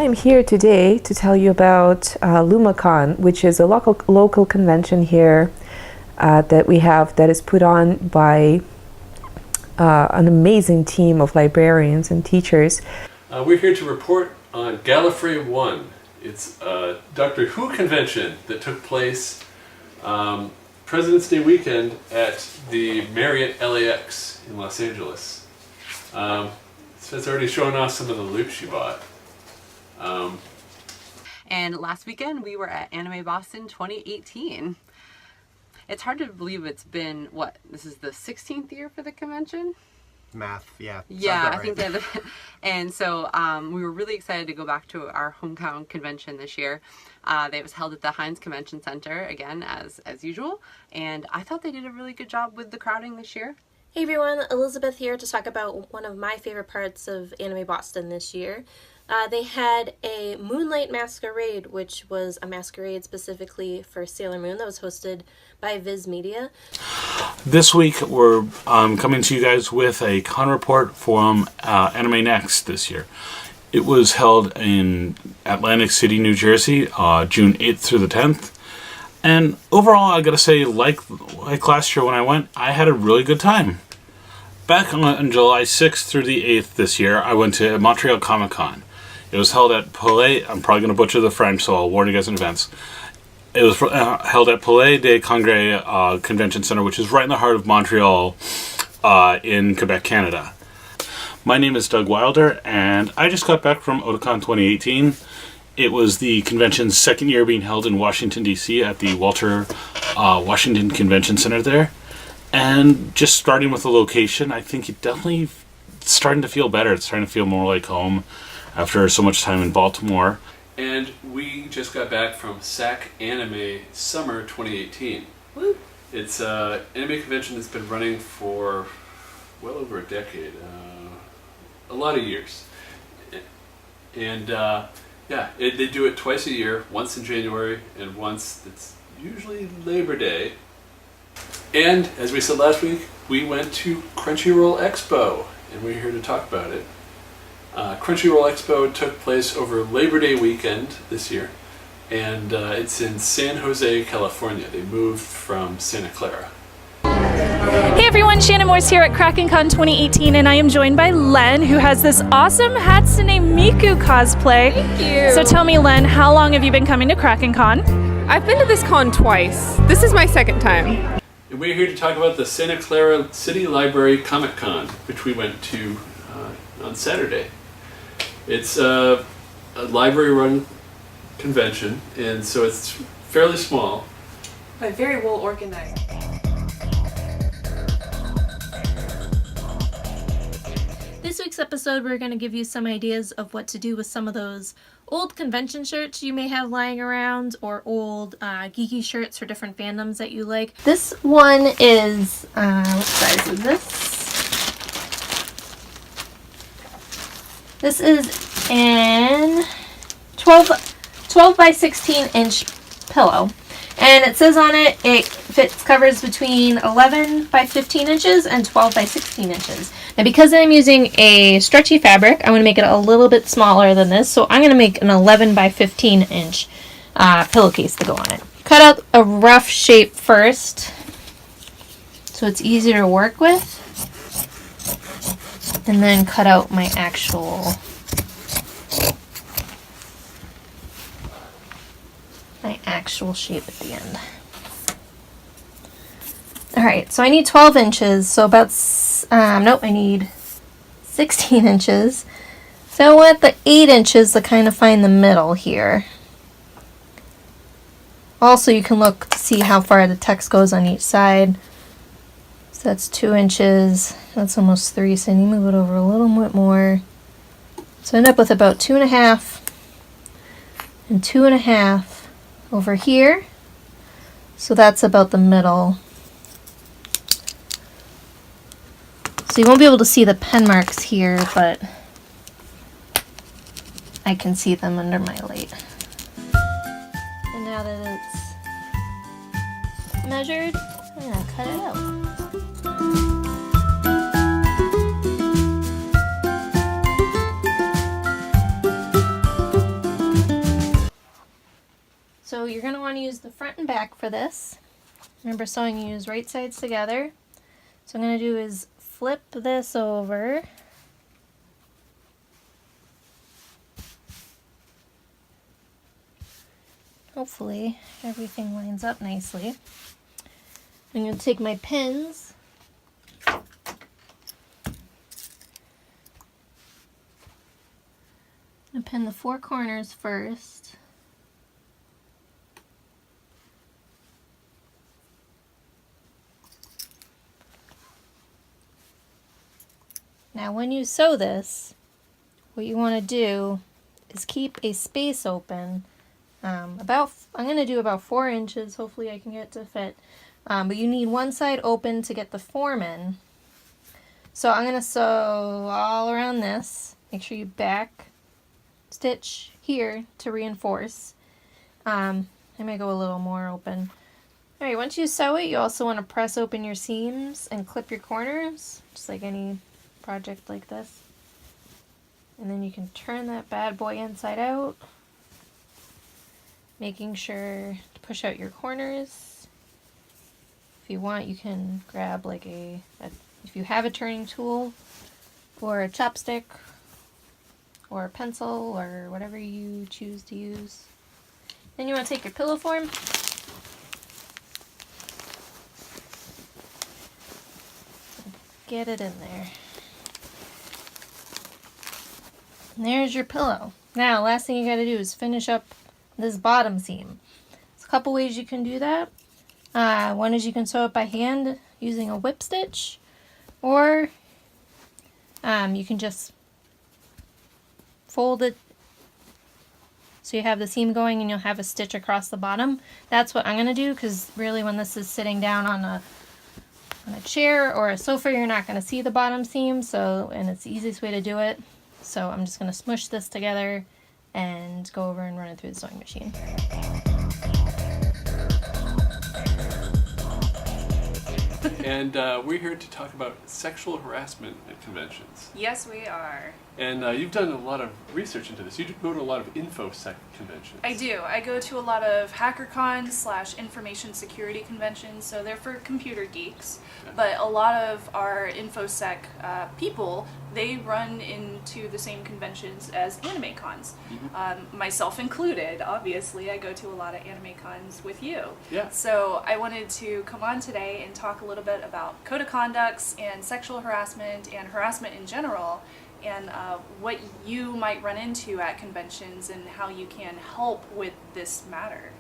am here today to tell you about LumaCon, which is a local convention here that we have that is put on by an amazing team of librarians and teachers. We're here to report on Gallifrey 1. It's a Doctor Who convention that took place President's Day weekend at the Marriott LAX in Los Angeles. So it's already showing off some of the loot she bought. And last weekend we were at Anime Boston 2018. It's hard to believe it's been, what, this is the 16th year for the convention? Math, yeah. Yeah, I think that. And so we were really excited to go back to our hometown convention this year. It was held at the Heinz Convention Center, again, as usual. And I thought they did a really good job with the crowding this year. Hey everyone, Elizabeth here to talk about one of my favorite parts of Anime Boston this year. They had a Moonlight Masquerade, which was a masquerade specifically for Sailor Moon that was hosted by Viz Media. This week we're coming to you guys with a con report from Anime Next this year. It was held in Atlantic City, New Jersey, June 8th through the 10th. And overall, I gotta say, like last year when I went, I had a really good time. Back on July 6th through the 8th this year, I went to Montreal Comic Con. It was held at Palais. I'm probably going to butcher the French, so I'll warn you guys in advance. It was held at Palais des Congrès Convention Center, which is right in the heart of Montreal in Quebec, Canada. My name is Doug Wilder, and I just got back from Otakon 2018. It was the convention's second year being held in Washington, D.C. at the Walter Washington Convention Center there. And just starting with the location, I think it definitely starting to feel better. It's starting to feel more like home after so much time in Baltimore. And we just got back from SAC Anime Summer 2018. Woo. It's an anime convention that's been running for well over a decade. A lot of years. And they do it twice a year, once in January and once it's usually Labor Day. And as we said last week, we went to Crunchyroll Expo, and we're here to talk about it. Crunchyroll Expo took place over Labor Day weekend this year, and it's in San Jose, California. They moved from Santa Clara. Hey everyone, Shannon Morse here at KrakenCon 2018, and I am joined by Len, who has this awesome Hatsune Miku cosplay. Thank you. So tell me, Len, how long have you been coming to KrakenCon? I've been to this con twice. This is my second time. And we're here to talk about the Santa Clara City Library Comic Con, which we went to on Saturday. It's a library-run convention, and so it's fairly small. But very well organized. This week's episode, we're going to give you some ideas of what to do with some of those old convention shirts you may have lying around, or old geeky shirts for different fandoms that you like. This one is, what size is this? This is an 12 by 16 inch pillow. And it says on it, covers between 11 by 15 inches and 12 by 16 inches. Now because I'm using a stretchy fabric, I'm going to make it a little bit smaller than this. So I'm going to make an 11 by 15 inch pillowcase to go on it. Cut out a rough shape first, so it's easier to work with. And then cut out my actual shape at the end. Alright, so I need 12 inches, so about, I need 16 inches. So I want the 8 inches to kind of find the middle here. Also, you can look to see how far the text goes on each side. So that's 2 inches, that's almost 3, so I need to move it over a little bit more. So I end up with about 2.5 and 2.5 over here. So that's about the middle. So you won't be able to see the pen marks here, but I can see them under my light. And now that it's measured, I'm gonna cut it out. So you're going to want to use the front and back for this. Remember, sewing, you use right sides together. So what I'm going to do is flip this over. Hopefully everything lines up nicely. I'm going to take my pins and pin the 4 corners first. Now when you sew this, what you want to do is keep a space open. I'm going to do about 4 inches. Hopefully I can get it to fit. But you need one side open to get the form in. So I'm going to sew all around this. Make sure you back stitch here to reinforce. I may go a little more open. Alright, once you sew it, you also want to press open your seams and clip your corners, just like any project like this. And then you can turn that bad boy inside out, making sure to push out your corners. If you want, you can grab like if you have a turning tool or a chopstick or a pencil or whatever you choose to use. Then you want to take your pillow form, get it in there. And there's your pillow. Now, last thing you got to do is finish up this bottom seam. There's a couple ways you can do that. One is you can sew it by hand using a whip stitch, or you can just fold it so you have the seam going and you'll have a stitch across the bottom. That's what I'm going to do, because really when this is sitting down on a chair or a sofa, you're not going to see the bottom seam, and it's the easiest way to do it. So I'm just going to smush this together and go over and run it through the sewing machine. And we're here to talk about sexual harassment at conventions. Yes, we are. And you've done a lot of research into this. You go to a lot of InfoSec conventions. I do. I go to a lot of HackerCon / information security conventions, so they're for computer geeks. Okay. But a lot of our InfoSec people, they run into the same conventions as AnimeCons. Mm-hmm. Myself included, obviously. I go to a lot of AnimeCons with you. Yeah. So I wanted to come on today and talk a little bit about code of conducts and sexual harassment and harassment in general, and what you might run into at conventions and how you can help with this matter.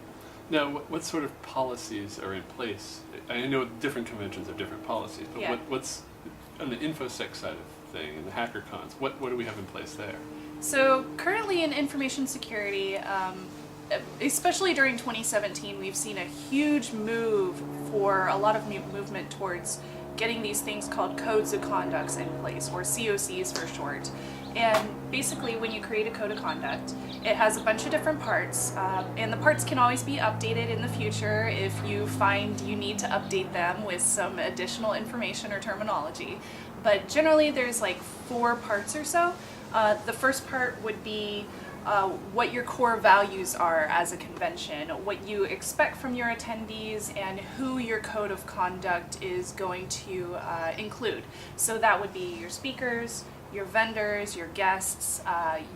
Now, what sort of policies are in place? I know different conventions have different policies, but Yeah. what's on the InfoSec side of thing and the HackerCons? What do we have in place there? So currently in information security, especially during 2017, we've seen a huge move for a lot of movement towards getting these things called codes of conducts in place, or COCs for short. And basically when you create a code of conduct, it has a bunch of different parts, and the parts can always be updated in the future if you find you need to update them with some additional information or terminology. But generally there's like 4 parts or so. The first part would be what your core values are as a convention, what you expect from your attendees, and who your code of conduct is going to include. So that would be your speakers, your vendors, your guests,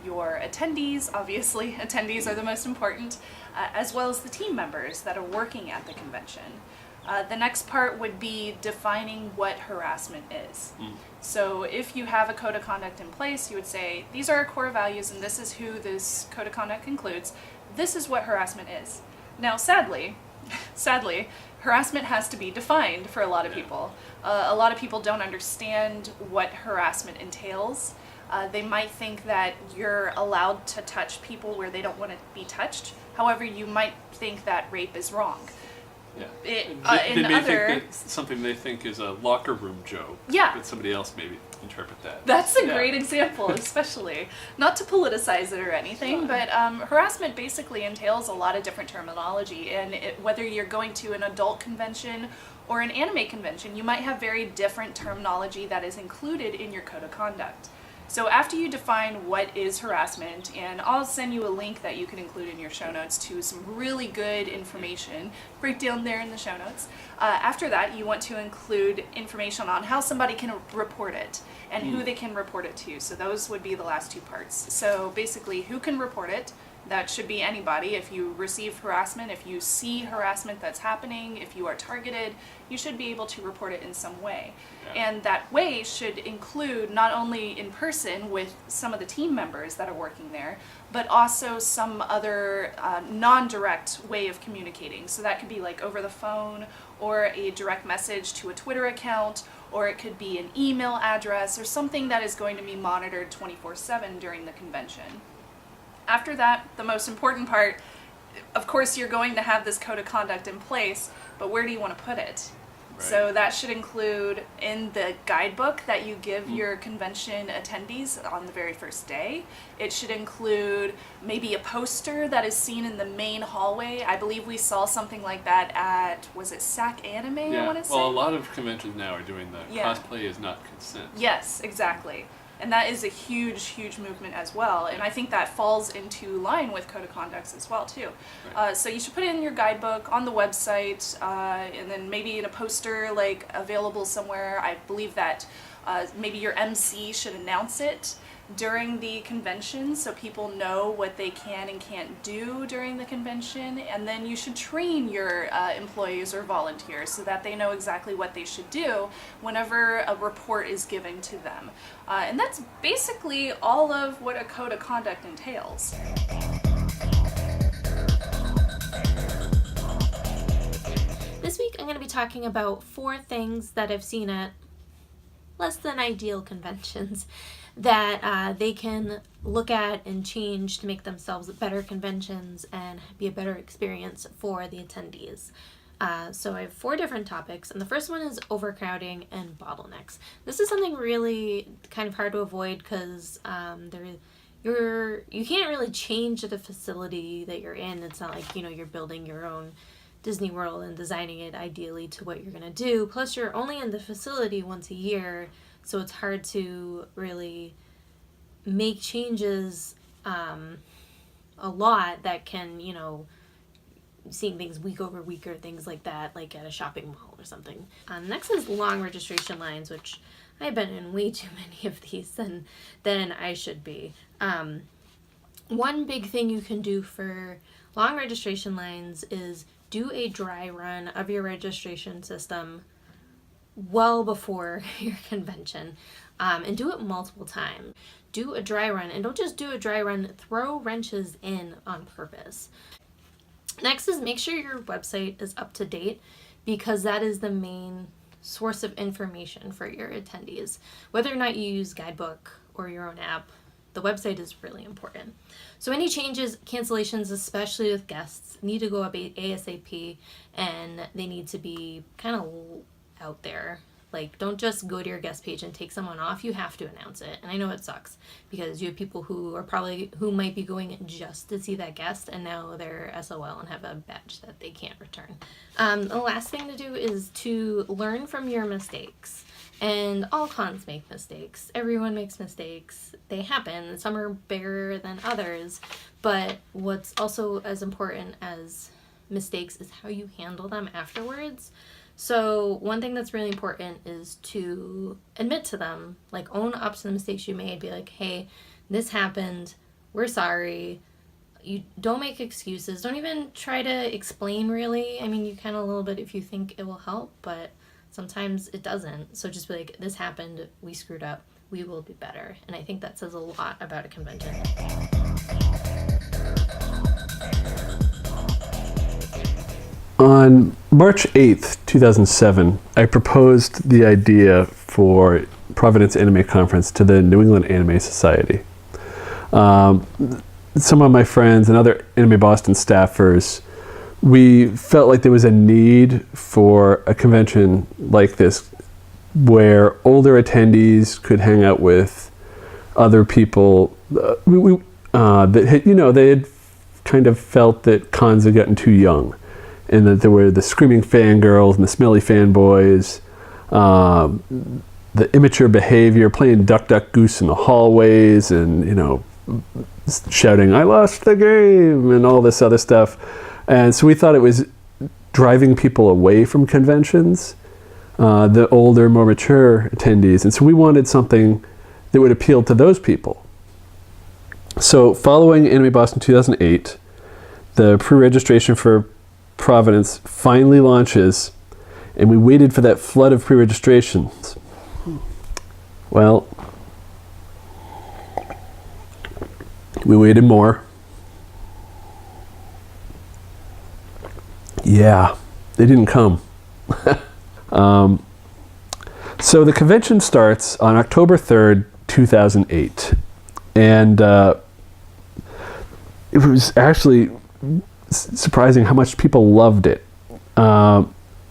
your attendees. Obviously, attendees are the most important, as well as the team members that are working at the convention. The next part would be defining what harassment is. So if you have a code of conduct in place, you would say, these are our core values and this is who this code of conduct includes. This is what harassment is. Now, sadly, harassment has to be defined for a lot of people. A lot of people don't understand what harassment entails. They might think that you're allowed to touch people where they don't want to be touched. However, you might think that rape is wrong. Yeah. They may think that something they think is a locker room joke. Yeah. But somebody else maybe interpret that. That's a great example, especially. Not to politicize it or anything, but harassment basically entails a lot of different terminology, and whether you're going to an adult convention or an anime convention, you might have very different terminology that is included in your code of conduct. So after you define what is harassment, and I'll send you a link that you can include in your show notes to some really good information, breakdown there in the show notes. After that, you want to include information on how somebody can report it and who they can report it to. So those would be the last two parts. So basically, who can report it? That should be anybody. If you receive harassment, if you see harassment that's happening, if you are targeted, you should be able to report it in some way. Yeah. And that way should include not only in person with some of the team members that are working there, but also some other non-direct way of communicating. So that could be like over the phone, or a direct message to a Twitter account, or it could be an email address, or something that is going to be monitored 24/7 during the convention. After that, the most important part, of course you're going to have this code of conduct in place, but where do you want to put it? Right. So that should include in the guidebook that you give your convention attendees on the very first day. It should include maybe a poster that is seen in the main hallway. I believe we saw something like that at, was it SAC Anime, I Yeah, want to say? well, a lot of conventions now are doing that. Yeah. Cosplay is not consent. Yes, exactly. And that is a huge, huge movement as well. And I think that falls into line with Code of Conducts as well, too. Right. So you should put it in your guidebook, on the website, and then maybe in a poster, like, available somewhere. I believe that maybe your MC should announce it during the convention so people know what they can and can't do during the convention. And then you should train your employees or volunteers so that they know exactly what they should do whenever a report is given to them. And that's basically all of what a code of conduct entails. This week I'm going to be talking about 4 things that I've seen at less than ideal conventions that they can look at and change to make themselves better conventions and be a better experience for the attendees. So I have 4 different topics, and the first one is overcrowding and bottlenecks. This is something really kind of hard to avoid because you can't really change the facility that you're in. It's not like, you're building your own Disney World and designing it ideally to what you're going to do. Plus, you're only in the facility once a year, so it's hard to really make changes a lot that can, seeing things week over week or things like that, like at a shopping mall or something. Next is long registration lines, which I've been in way too many of these than I should be. One big thing you can do for long registration lines is do a dry run of your registration system well before your convention, and do it multiple times. Do a dry run, and don't just do a dry run, throw wrenches in on purpose. Next is make sure your website is up to date, because that is the main source of information for your attendees. Whether or not you use Guidebook or your own app, the website is really important. So any changes, cancellations, especially with guests, need to go up ASAP, and they need to be kind of out there. Like, don't just go to your guest page and take someone off. You have to announce it. And I know it sucks because you have people who might be going just to see that guest, and now they're SOL and have a badge that they can't return. The last thing to do is to learn from your mistakes. And all cons make mistakes. Everyone makes mistakes. They happen. Some are bigger than others. But what's also as important as mistakes is how you handle them afterwards. So one thing that's really important is to admit to them, like own up to the mistakes you made. Be like, hey, this happened. We're sorry. You don't make excuses. Don't even try to explain, really. I mean, you can a little bit if you think it will help, but sometimes it doesn't. So just be like, this happened. We screwed up. We will do better. And I think that says a lot about a convention. On March 8th, 2007, I proposed the idea for Providence Anime Conference to the New England Anime Society. Some of my friends and other Anime Boston staffers, we felt like there was a need for a convention like this where older attendees could hang out with other people that had, they had kind of felt that cons had gotten too young, and that there were the screaming fangirls and the smelly fanboys, the immature behavior, playing duck, duck, goose in the hallways, and shouting, "I lost the game," and all this other stuff. And so we thought it was driving people away from conventions, the older, more mature attendees. And so we wanted something that would appeal to those people. So following Anime Boston 2008, the pre-registration for Providence finally launches, and we waited for that flood of pre-registrations. Well, we waited more. Yeah, they didn't come. So the convention starts on October 3rd, 2008. And it was actually surprising how much people loved it,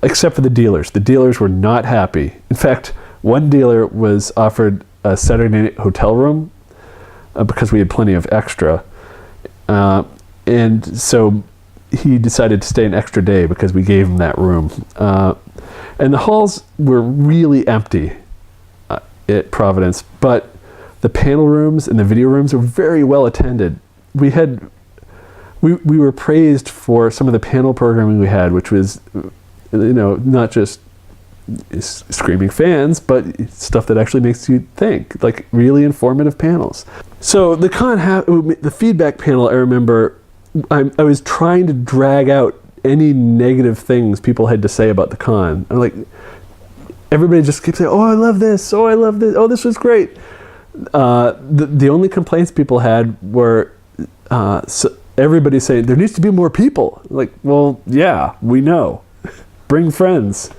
except for the dealers. The dealers were not happy. In fact, one dealer was offered a Saturday night hotel room because we had plenty of extra. And so he decided to stay an extra day because we gave him that room. And the halls were really empty at Providence, but the panel rooms and the video rooms were very well attended. We were praised for some of the panel programming we had, which was, not just screaming fans, but stuff that actually makes you think, like really informative panels. So the the feedback panel, I remember, I was trying to drag out any negative things people had to say about the con. I'm like, everybody just kept saying, "Oh, I love this. Oh, I love this. Oh, this was great." The only complaints people had were everybody saying there needs to be more people. Like, well, yeah, we know. Bring friends.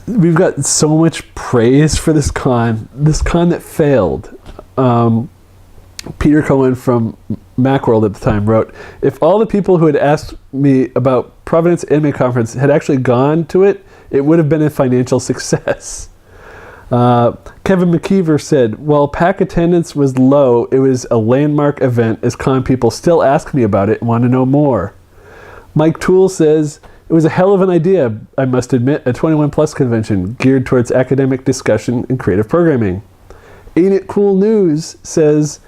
We've got so much praise for this con that failed. Peter Cohen from Macworld at the time wrote, "If all the people who had asked me about Providence Anime Conference had actually gone to it, it would have been a financial success." Kevin McKeever said, "While pack attendance was low, it was a landmark event as con people still ask me about it and want to know more." Mike Toole says, "It was a hell of an idea, I must admit, a 21 plus convention geared towards academic discussion and creative programming." Ain't It Cool News says,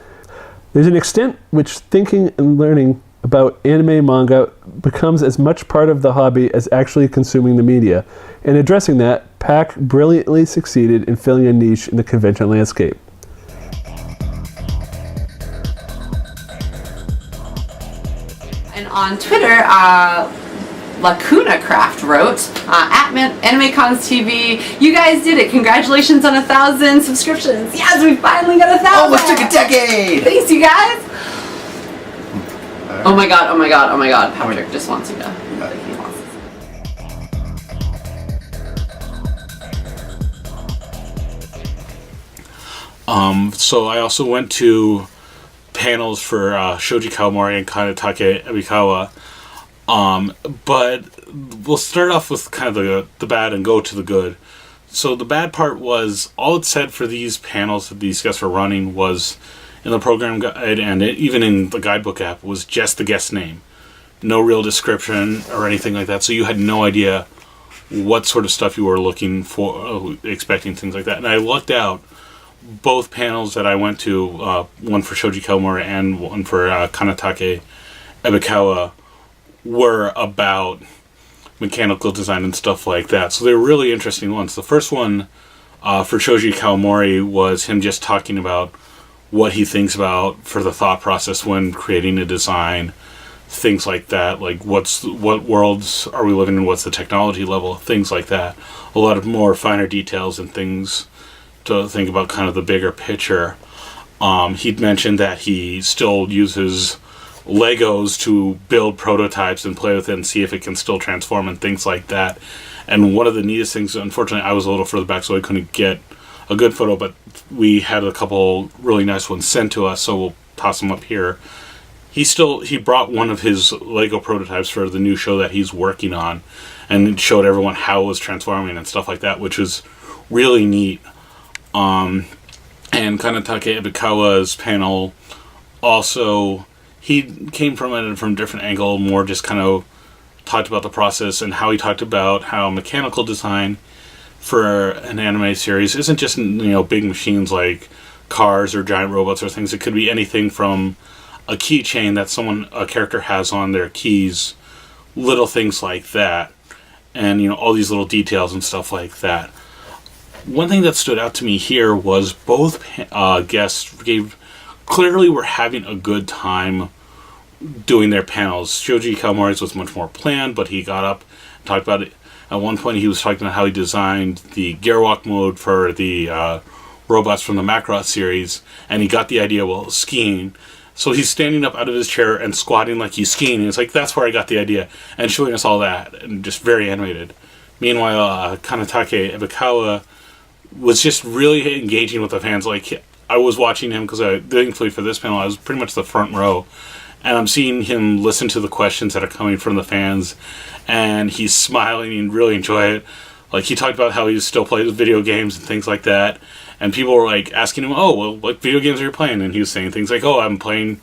"There's an extent which thinking and learning about anime manga becomes as much part of the hobby as actually consuming the media. In addressing that, PAC brilliantly succeeded in filling a niche in the convention landscape." And on Twitter, Lacuna Craft wrote, at AnimeCons TV, "You guys did it. Congratulations on 1,000 subscriptions. Yes, we finally got 1,000. Almost took a decade. Thanks, you guys." Oh my god, oh my god, oh my god. Patrick just wants you to. He wants So I also went to panels for Shoji Kawamori and Kanatake Ebikawa. But we'll start off with kind of the bad and go to the good. So the bad part was all it said for these panels that these guests were running was in the program guide and even in the guidebook app was just the guest name. No real description or anything like that. So you had no idea what sort of stuff you were looking for, expecting, things like that. And I lucked out. Both panels that I went to, one for Shoji Kawamori and one for Kanatake Ebikawa, were about mechanical design and stuff like that. So they were really interesting ones. The first one for Shoji Kawamori was him just talking about what he thinks about for the thought process when creating a design, things like that, like what worlds are we living in, what's the technology level, things like that. A lot of more finer details and things to think about, kind of the bigger picture. He'd mentioned that he still uses Legos to build prototypes and play with it and see if it can still transform and things like that. And one of the neatest things, unfortunately I was a little further back so I couldn't get a good photo, but we had a couple really nice ones sent to us, so we'll toss them up here. He brought one of his Lego prototypes for the new show that he's working on and showed everyone how it was transforming and stuff like that, which was really neat. And Kanatake Ebikawa's panel also, he came from it from a different angle, more just kind of talked about the process and how he talked about how mechanical design for an anime series isn't just, big machines like cars or giant robots or things. It could be anything from a keychain that a character has on their keys, little things like that, and all these little details and stuff like that. One thing that stood out to me here was both guests clearly were having a good time doing their panels. Shoji Kawamori's was much more planned, but he got up and talked about it. At one point, he was talking about how he designed the Gearwalk mode for the robots from the Macross series, and he got the idea while skiing. So he's standing up out of his chair and squatting like he's skiing, and it's like, that's where I got the idea, and showing us all that, and just very animated. Meanwhile, Kanatake Ebikawa was just really engaging with the fans. Like, I was watching him, because thankfully for this panel, I was pretty much the front row, and I'm seeing him listen to the questions that are coming from the fans, and he's smiling and really enjoy it. Like, he talked about how he still plays video games and things like that, and people were like asking him, "Oh, well, what video games are you playing?" And he was saying things like, "Oh, I've been playing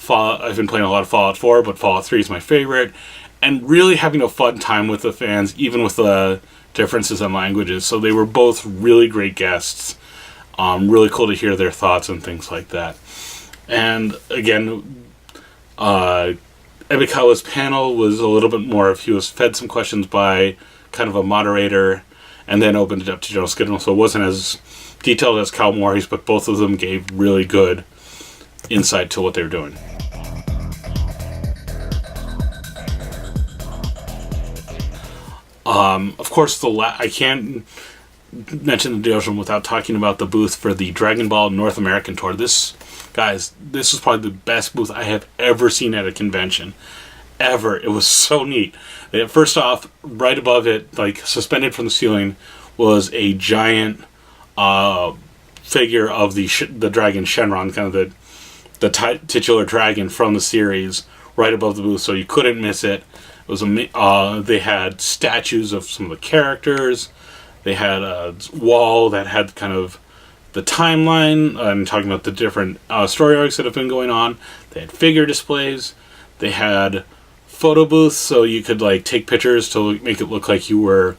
a lot of Fallout 4, but Fallout 3 is my favorite," and really having a fun time with the fans, even with the differences in languages. So they were both really great guests. Really cool to hear their thoughts and things like that. And again, Ebikawa's panel was a little bit more, he was fed some questions by kind of a moderator and then opened it up to general schedule, so it wasn't as detailed as Kawamori's, but both of them gave really good insight to what they were doing. Of course, I can't mention the Dojo without talking about the booth for the Dragon Ball North American Tour. This was probably the best booth I have ever seen at a convention. Ever. It was so neat. First off, right above it, like suspended from the ceiling, was a giant figure of the dragon Shenron, kind of the titular dragon from the series, right above the booth, so you couldn't miss it. It was they had statues of some of the characters. They had a wall that had kind of the timeline and talking about the different story arcs that have been going on. They had figure displays. They had photo booths, so you could like take pictures to make it look like you were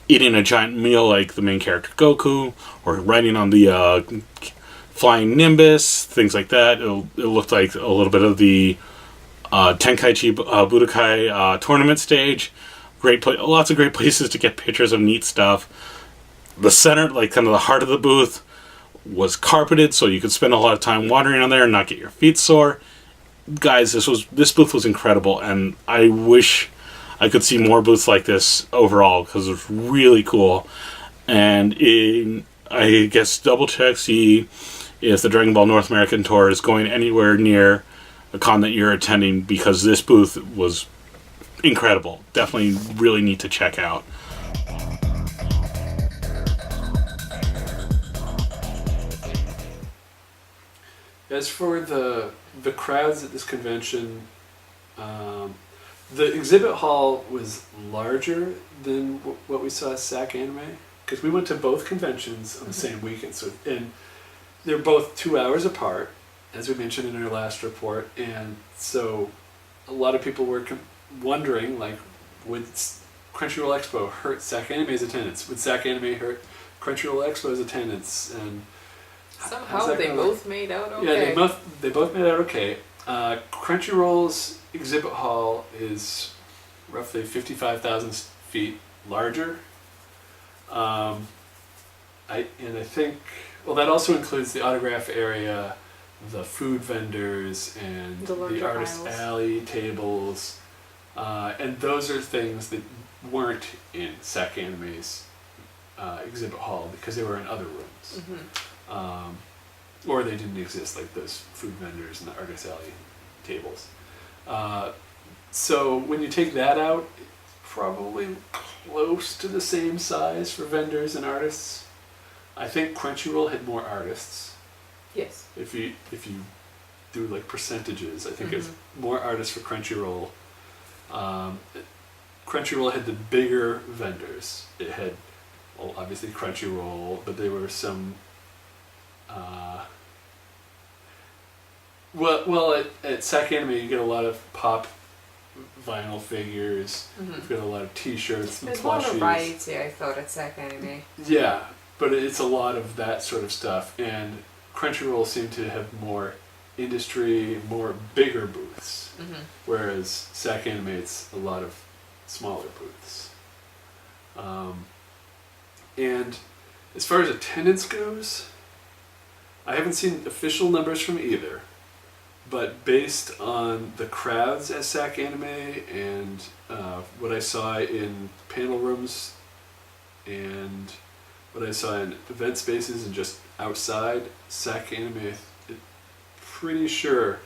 eating a giant meal, like the main character Goku, or riding on the flying Nimbus, things like that. It looked like a little bit of the Tenkaichi Budokai tournament stage. Lots of great places to get pictures of neat stuff. The center, like kind of the heart of the booth, was carpeted, so you could spend a lot of time wandering on there and not get your feet sore. Guys, this booth was incredible, and I wish I could see more booths like this overall, because it was really cool. And I guess double check, see if the Dragon Ball North American Tour is going anywhere near a con that you're attending, because this booth was incredible. Definitely really neat to check out. As for the crowds at this convention, the exhibit hall was larger than what we saw at SAC Anime, because we went to both conventions on the same weekend. And they're both 2 hours apart, as we mentioned in our last report. And so a lot of people were wondering, like, would Crunchyroll Expo hurt SAC Anime's attendance? Would SAC Anime hurt Crunchyroll Expo's attendance? And somehow they both made out okay. Yeah, they both made out okay. Crunchyroll's exhibit hall is roughly 55,000 feet larger. I think, well, that also includes the autograph area, the food vendors, and the artist alley tables. And those are things that weren't in SAC Anime's exhibit hall because they were in other rooms. Mm-hmm. Or they didn't exist, like those food vendors and the artist alley tables. So when you take that out, it's probably close to the same size for vendors and artists. I think Crunchyroll had more artists. Yes. If you do like percentages, I think it's more artists for Crunchyroll. Crunchyroll had the bigger vendors. It had, well, obviously Crunchyroll, but there were some. At SAC Anime you get a lot of pop vinyl figures. We've got a lot of T-shirts and There's more plushies. variety, I thought, at SAC Anime. Yeah, but it's a lot of that sort of stuff, and Crunchyroll seemed to have more industry, more bigger booths, whereas SAC Anime, it's a lot of smaller booths. And as far as attendance goes, I haven't seen official numbers from either, but based on the crowds at SAC Anime and what I saw in panel rooms and what I saw in event spaces and just outside SAC Anime, pretty sure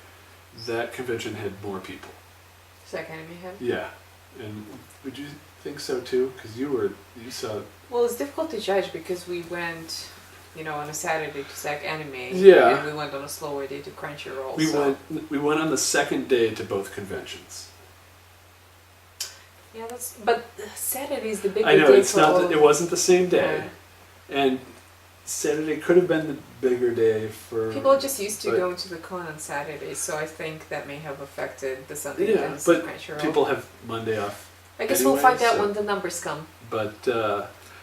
that convention had more people. SAC Anime had? Yeah, and would you think so too? Because you saw. Well, it's difficult to judge because we went, on a Saturday to SAC Anime. Yeah. And we went on a slower day to Crunchyroll. We went on the second day to both conventions. Yeah, but Saturday is the bigger I know day it's for not. all It wasn't the same day, Yeah. and Saturday could have been the bigger day for. People are just used to but- going to the con on Saturdays, so I think that may have affected the Sunday Yeah, attendance but of Crunchyroll. people have Monday off. I guess anyway, we'll find out so- when the numbers come. But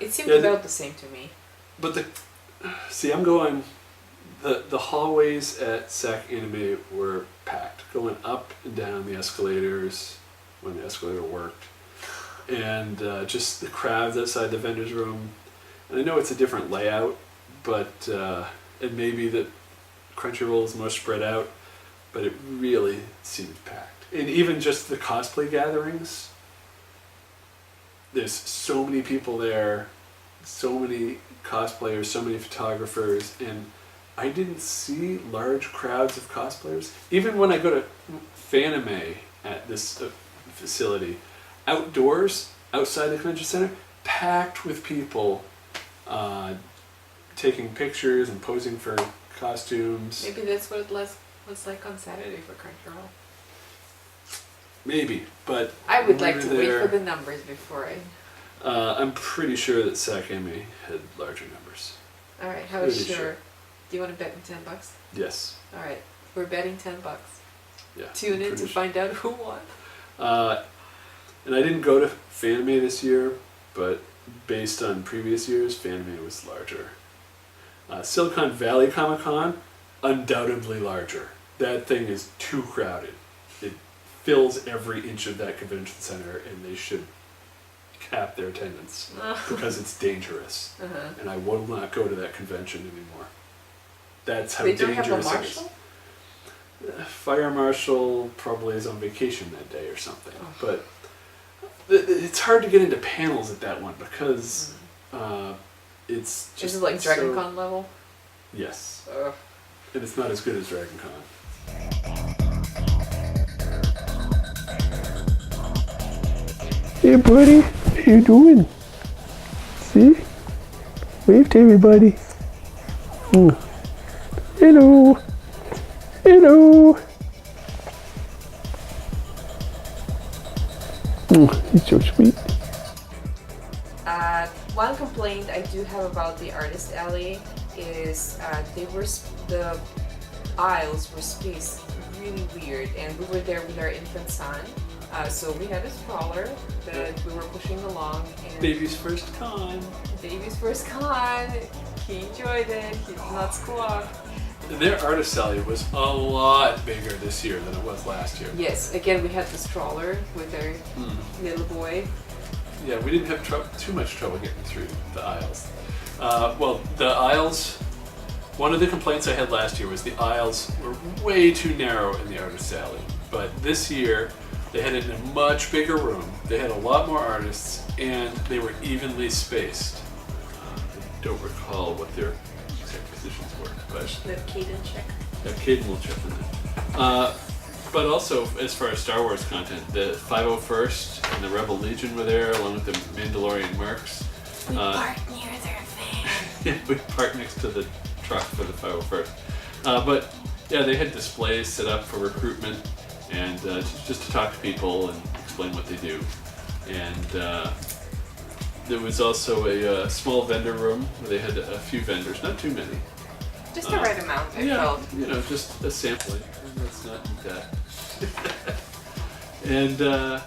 It seemed Yeah, about the same to me. I'm going. The hallways at SAC Anime were packed, going up and down the escalators when the escalator worked, and just the crowds outside the vendors room. And I know it's a different layout, but and maybe that Crunchyroll is more spread out, but it really seemed packed. And even just the cosplay gatherings, there's so many people there, so many cosplayers, so many photographers, and I didn't see large crowds of cosplayers. Even when I go to Fanime at this facility, outdoors, outside the convention center, packed with people taking pictures and posing for costumes. Maybe that's what it was like on Saturday for Crunchyroll. Maybe, but I would when like we to were wait there, for the numbers before I... I'm pretty sure that SAC Anime had larger numbers. Alright, how Pretty sure? sure. Do you want to bet me $10? Yes. Alright, we're betting $10. Yeah. Tune in pretty to sure. find out who won. And I didn't go to Fanime this year, but based on previous years, Fanime was larger. Silicon Valley Comic Con, undoubtedly larger. That thing is too crowded. It fills every inch of that convention center, and they should cap their attendance because it's dangerous. And I will not go to that convention anymore. That's how They don't dangerous have a it is. marshal? Fire marshal probably is on vacation that day or something. But it's hard to get into panels at that one because it's just Is it like so- Dragon Con level? Yes, Ugh. and it's not as good as Dragon Con. Hey, buddy, how you doing? See? Wave to everybody. Hello. Hello. He's so sweet. One complaint I do have about the artist alley is the aisles were spaced really weird, and we were there with our infant son. So we had a stroller that we were pushing along. And Baby's first con. Baby's first con. He enjoyed it. He did not squawk. Their artist alley was a lot bigger this year than it was last year. Yes, again we had the stroller with our little boy. Yeah, we didn't have too much trouble getting through the aisles. Well, the aisles, one of the complaints I had last year was the aisles were way too narrow in the artist alley. But this year, they had it in a much bigger room. They had a lot more artists, and they were evenly spaced. I don't recall what their exact positions were, but The Caden check. yeah, Caden will check on that. But also, as far as Star Wars content, the 501st and the Rebel Legion were there, along with the Mandalorian Mercs. We parked near their van. We parked next to the truck for the 501st. But yeah, they had displays set up for recruitment and just to talk to people and explain what they do. And there was also a small vendor room where they had a few vendors, not too many. Just the right amount, I felt. You know, just a sampling. Let's not eat that. And